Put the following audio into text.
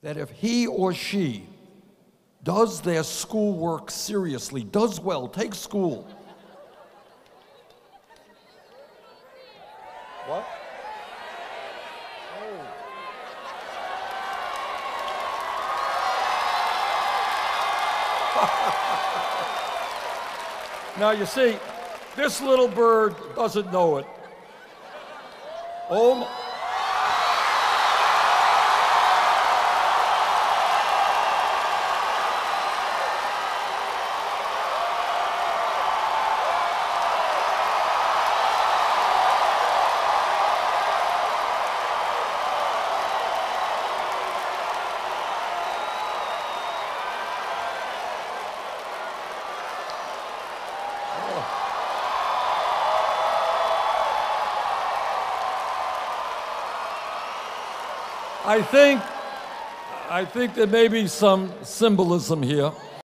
that if he or she does their schoolwork seriously, does well, takes school. What? Now you see, this little bird doesn't know it. Oh my. I think there may be some symbolism here.